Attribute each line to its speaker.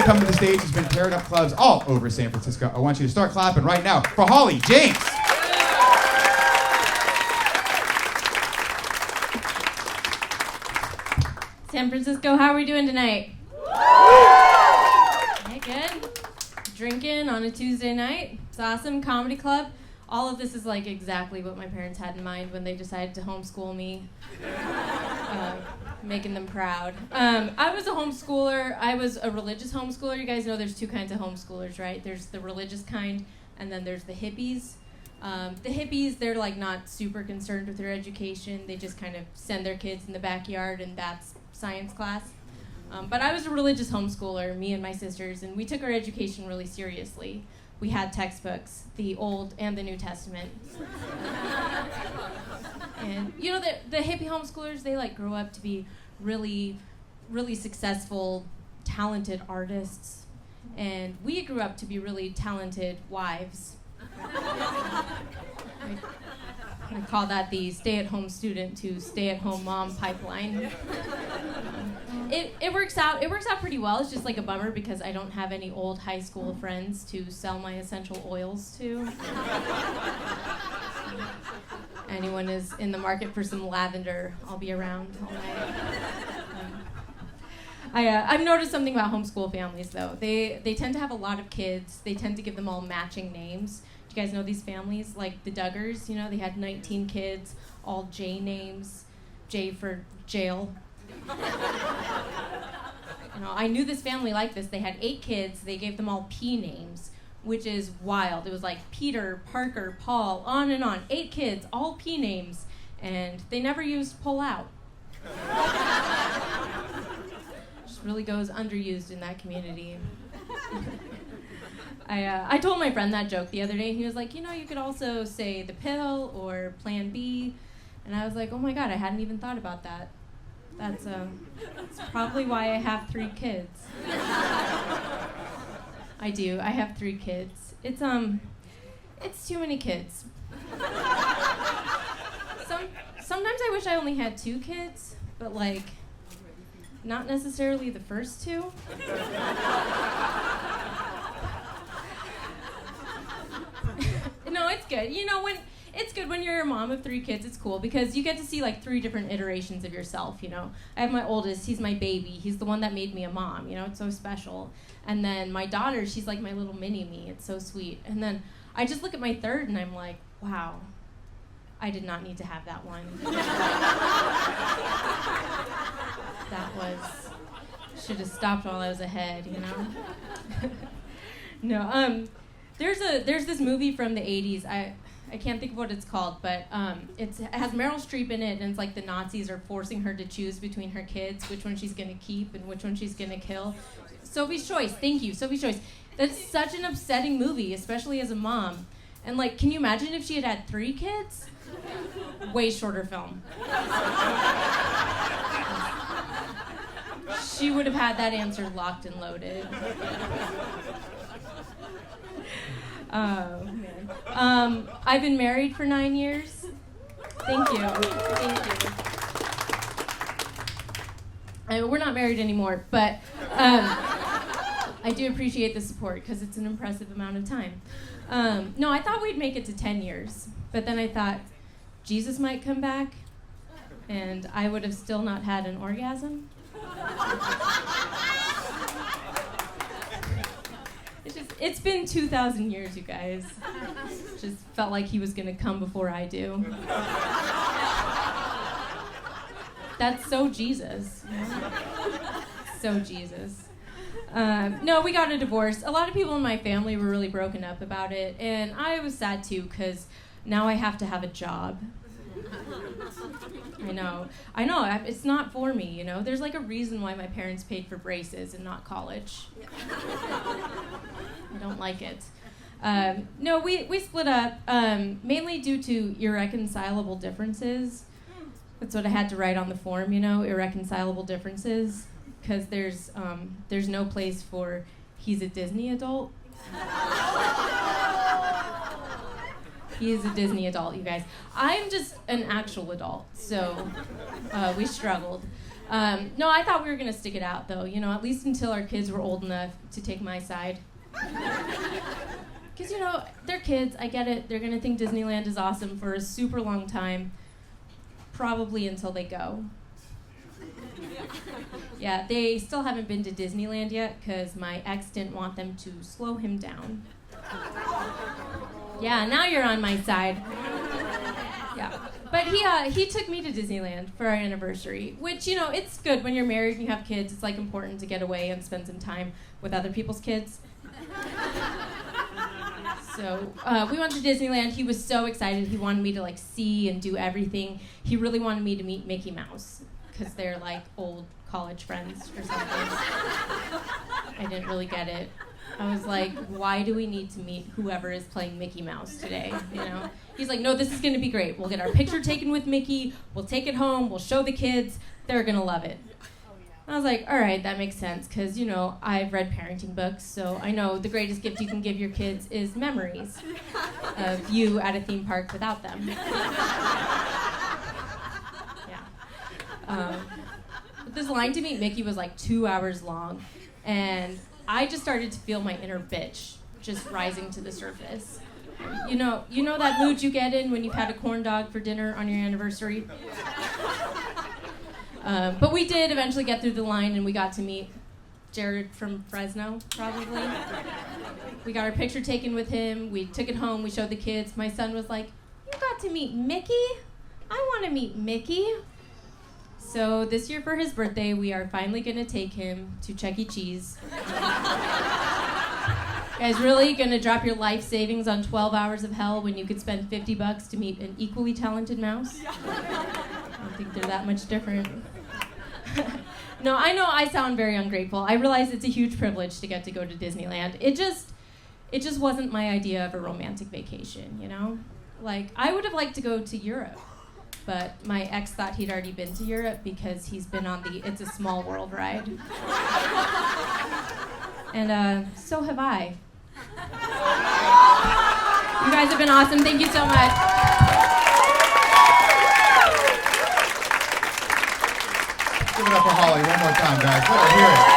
Speaker 1: come to the stage has been paired up clubs all over San Francisco. I want you to start clapping right now for Holly James.
Speaker 2: San Francisco, how are we doing tonight? Okay, good. Drinking on a Tuesday night. It's awesome. Comedy club. All of this is like exactly what my parents had in mind when they decided to homeschool me. Making them proud. I was a homeschooler. I was a religious homeschooler. You guys know there's two kinds of homeschoolers, right? There's the religious kind, and then there's the hippies. The hippies, they're like not super concerned with their education. They just kind of send their kids in the backyard, and that's science class. But I was a religious homeschooler, me and my sisters, and we took our education really seriously. We had textbooks, the Old and the New Testament. And you know, the hippie homeschoolers, they like grow up to be really, really successful, talented artists. And we grew up to be really talented wives. I call that the stay-at-home student to stay-at-home mom pipeline. It works out pretty well. It's just like a bummer because I don't have any old high school friends to sell my essential oils to. Anyone is in the market for some lavender, I'll be around all night. I've noticed something about homeschool families though. They tend to have a lot of kids. They tend to give them all matching names. Do you guys know these families? Like the Duggars, you know, they had 19 kids, all J names. J for jail. You know, I knew this family like this. They had 8 kids. They gave them all P names, which is wild. It was like Peter, Parker, Paul, on and on. 8 kids, all P names, and they never used pull out. Just really goes underused in that community. I told my friend that joke the other day, and he was like, you know, you could also say the pill or plan B. And I was like, oh my God, I hadn't even thought about that. That's probably why I have 3 kids. I do. I have 3 kids. It's too many kids. Sometimes I wish I only had 2 kids, but like, not necessarily the first 2. No, it's good. You know, it's good when you're a mom of 3 kids, it's cool because you get to see like 3 different iterations of yourself, you know. I have my oldest, he's my baby. He's the one that made me a mom, you know, it's so special. And then my daughter, she's like my little mini me, it's so sweet. And then I just look at my third and I'm like, wow, I did not need to have that one. Should have stopped while I was ahead, you know. No, there's this movie from the 80s. I can't think of what it's called, but it has Meryl Streep in it, and it's like the Nazis are forcing her to choose between her kids, which one she's going to keep and which one she's going to kill. Sophie's Choice, thank you, Sophie's Choice. That's such an upsetting movie, especially as a mom. And like, can you imagine if she had had 3 kids? Way shorter film. She would have had that answer locked and loaded. Oh, man. I've been married for 9 years. Thank you. We're not married anymore, but I do appreciate the support because it's an impressive amount of time. No, I thought we'd make it to 10 years, but then I thought Jesus might come back, and I would have still not had an orgasm. It's been 2,000 years, you guys. Just felt like he was gonna come before I do. That's so Jesus. You know? So Jesus. No, we got a divorce. A lot of people in my family were really broken up about it, and I was sad too, because now I have to have a job. I know, it's not for me, you know? There's like a reason why my parents paid for braces and not college. I don't like it. No, we split up, mainly due to irreconcilable differences. That's what I had to write on the form, you know, irreconcilable differences, because there's no place for he's a Disney adult. He is a Disney adult, you guys. I'm just an actual adult, so we struggled. No, I thought we were gonna stick it out though, you know, at least until our kids were old enough to take my side. Because, you know, they're kids, I get it. They're gonna think Disneyland is awesome for a super long time, probably until they go. Yeah, they still haven't been to Disneyland yet because my ex didn't want them to slow him down. Yeah, now you're on my side. Yeah, but he took me to Disneyland for our anniversary, which, you know, it's good when you're married and you have kids. It's like important to get away and spend some time with other people's kids. So we went to Disneyland. He was so excited. He wanted me to like see and do everything. He really wanted me to meet Mickey Mouse because they're like old college friends or something. I didn't really get it. I was like, why do we need to meet whoever is playing Mickey Mouse today? You know? He's like, no, this is gonna be great. We'll get our picture taken with Mickey. We'll take it home. We'll show the kids. They're gonna love it. I was like, all right, that makes sense, because, you know, I've read parenting books, so I know the greatest gift you can give your kids is memories of you at a theme park without them. Yeah. But this line to meet Mickey was like 2 hours long, and I just started to feel my inner bitch just rising to the surface. You know that mood you get in when you've had a corn dog for dinner on your anniversary? But we did eventually get through the line, and we got to meet Jared from Fresno, probably. We got our picture taken with him. We took it home. We showed the kids. My son was like, you got to meet Mickey? I want to meet Mickey. So this year for his birthday, we are finally going to take him to Chuck E. Cheese. You guys really going to drop your life savings on 12 hours of hell when you could spend $50 to meet an equally talented mouse? I don't think they're that much different. No, I know I sound very ungrateful. I realize it's a huge privilege to get to go to Disneyland. It just wasn't my idea of a romantic vacation, you know? Like, I would have liked to go to Europe, but my ex thought he'd already been to Europe because he's been on the It's a Small World ride. And so have I. You guys have been awesome. Thank you so much.
Speaker 1: Give it up for Holly one more time, guys. Let her hear it.